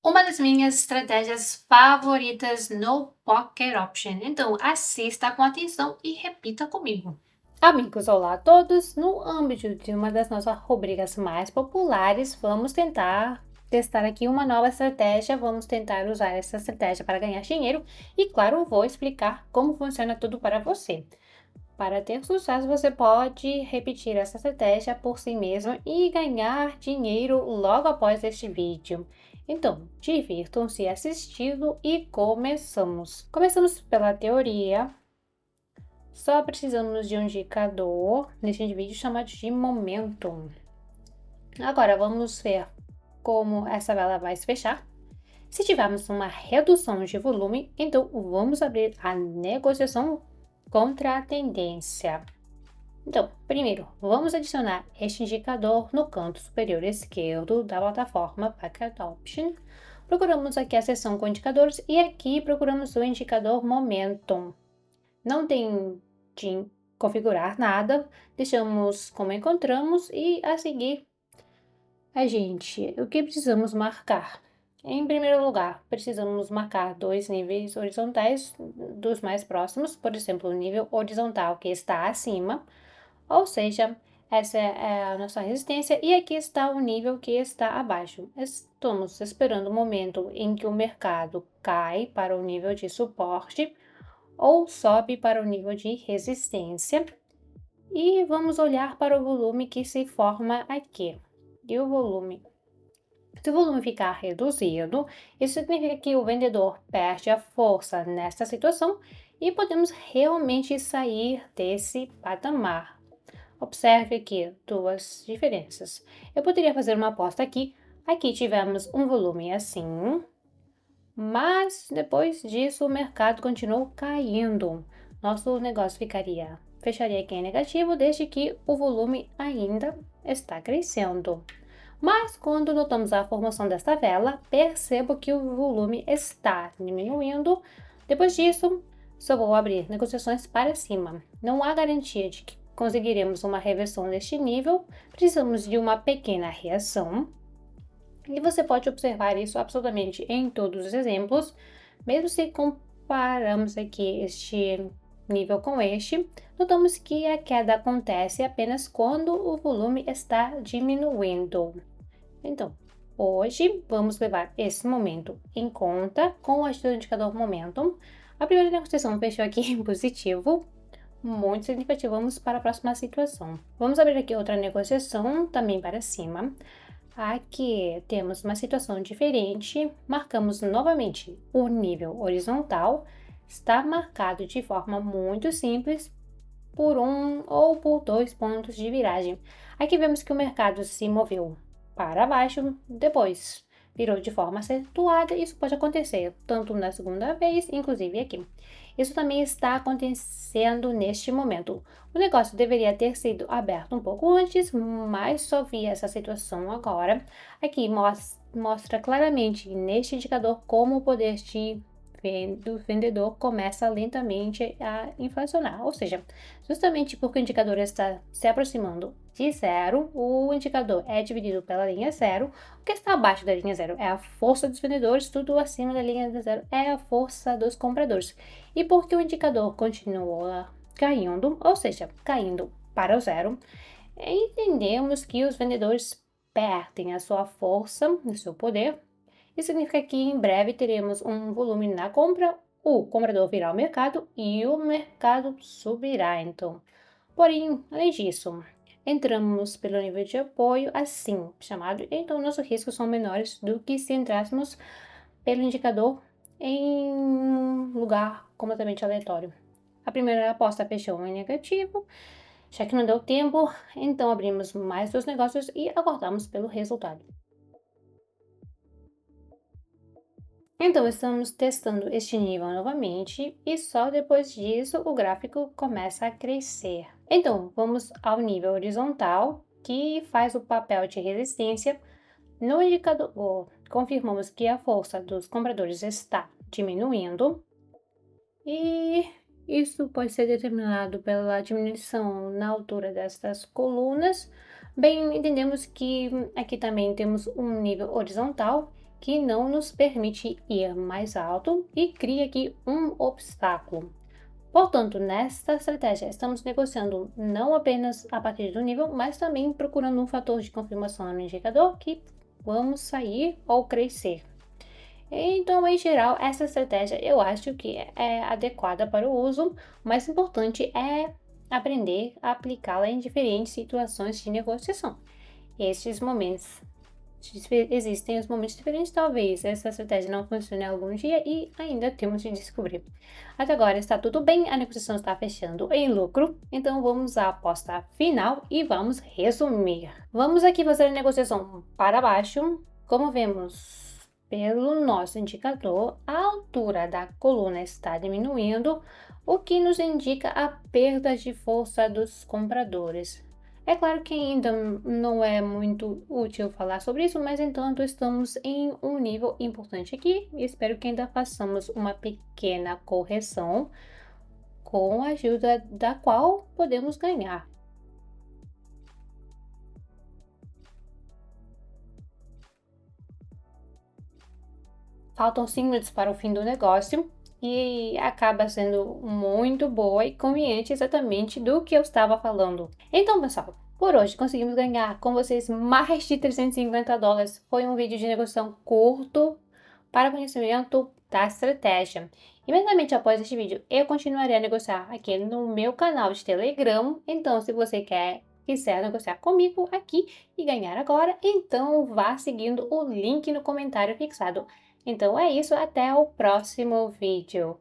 Uma das minhas estratégias favoritas no Pocket Option. Então, assista com atenção e repita comigo. Amigos, olá a todos! No âmbito de uma das nossas rubricas mais populares, vamos tentar testar aqui uma nova estratégia. Vamos tentar usar essa estratégia para ganhar dinheiro e, claro, vou explicar como funciona tudo para você. Para ter sucesso, você pode repetir essa estratégia por si mesmo e ganhar dinheiro logo após este vídeo. Então, divirtam-se assistindo e começamos. Começamos pela teoria. Só precisamos de um indicador neste vídeo chamado de momentum. Agora vamos ver como essa vela vai se fechar. Se tivermos uma redução de volume, então vamos abrir a negociação contra a tendência. Então, primeiro, vamos adicionar este indicador no canto superior esquerdo da plataforma Pocket Option. Procuramos aqui a seção com indicadores e aqui procuramos o indicador Momentum. Não tem de configurar nada, deixamos como encontramos e a seguir, o que precisamos marcar? Em primeiro lugar, precisamos marcar dois níveis horizontais dos mais próximos, por exemplo, o nível horizontal que está acima, ou seja, essa é a nossa resistência e aqui está o nível que está abaixo. Estamos esperando o momento em que o mercado cai para o nível de suporte ou sobe para o nível de resistência. E vamos olhar para o volume que se forma aqui. E o volume? Se o volume ficar reduzido, isso significa que o vendedor perde a força nesta situação e podemos realmente sair desse patamar. Observe aqui duas diferenças. Eu poderia fazer uma aposta aqui. Aqui tivemos um volume assim, mas depois disso o mercado continuou caindo. Nosso negócio fecharia aqui em negativo, desde que o volume ainda está crescendo. Mas quando notamos a formação desta vela, percebo que o volume está diminuindo. Depois disso, só vou abrir negociações para cima. Não há garantia de que conseguiremos uma reversão neste nível, precisamos de uma pequena reação. E você pode observar isso absolutamente em todos os exemplos, mesmo se comparamos aqui este nível com este, notamos que a queda acontece apenas quando o volume está diminuindo. Então, hoje vamos levar esse momento em conta com o ajuda do indicador Momentum. A primeira negociação fechou aqui em positivo, muito significativo. Vamos para a próxima situação. Vamos abrir aqui outra negociação, também para cima. Aqui temos uma situação diferente, marcamos novamente o nível horizontal, está marcado de forma muito simples por um ou por dois pontos de viragem. Aqui vemos que o mercado se moveu para baixo, depois virou de forma acentuada. Isso pode acontecer tanto na segunda vez, inclusive aqui. Isso também está acontecendo neste momento. O negócio deveria ter sido aberto um pouco antes, mas só vi essa situação agora. Aqui mostra claramente neste indicador como o poder do vendedor começa lentamente a inflacionar, ou seja, justamente porque o indicador está se aproximando de zero, o indicador é dividido pela linha zero. O que está abaixo da linha zero é a força dos vendedores, tudo acima da linha zero é a força dos compradores. E porque o indicador continua caindo, ou seja, caindo para o zero, entendemos que os vendedores perdem a sua força, o seu poder. Isso significa que em breve teremos um volume na compra, o comprador virá ao mercado e o mercado subirá, então. Porém, além disso, entramos pelo nível de apoio assim chamado, então nossos riscos são menores do que se entrássemos pelo indicador em um lugar completamente aleatório. A primeira aposta fechou em negativo, já que não deu tempo, então abrimos mais dois negócios e aguardamos pelo resultado. Então, estamos testando este nível novamente e só depois disso o gráfico começa a crescer. Então, vamos ao nível horizontal, que faz o papel de resistência. No indicador, confirmamos que a força dos compradores está diminuindo e isso pode ser determinado pela diminuição na altura destas colunas. Bem, entendemos que aqui também temos um nível horizontal que não nos permite ir mais alto e cria aqui um obstáculo. Portanto, nesta estratégia, estamos negociando não apenas a partir do nível, mas também procurando um fator de confirmação no indicador que vamos sair ou crescer. Então, em geral, essa estratégia eu acho que é adequada para o uso. O mais importante é aprender a aplicá-la em diferentes situações de negociação. Estes momentos existem os momentos diferentes, talvez essa estratégia não funcione algum dia e ainda temos de descobrir. Até agora está tudo bem, a negociação está fechando em lucro, então vamos à aposta final e vamos resumir. Vamos aqui fazer a negociação para baixo, como vemos pelo nosso indicador, a altura da coluna está diminuindo, o que nos indica a perda de força dos compradores. É claro que ainda não é muito útil falar sobre isso, mas entanto estamos em um nível importante aqui e espero que ainda façamos uma pequena correção com a ajuda da qual podemos ganhar. Faltam 5 minutos para o fim do negócio e acaba sendo muito boa e conveniente exatamente do que eu estava falando. Então, pessoal, por hoje conseguimos ganhar com vocês mais de $350. Foi um vídeo de negociação curto para conhecimento da estratégia. Imediatamente após este vídeo, eu continuarei a negociar aqui no meu canal de Telegram. Então, se você quiser negociar comigo aqui e ganhar agora, então vá seguindo o link no comentário fixado. Então é isso, até o próximo vídeo.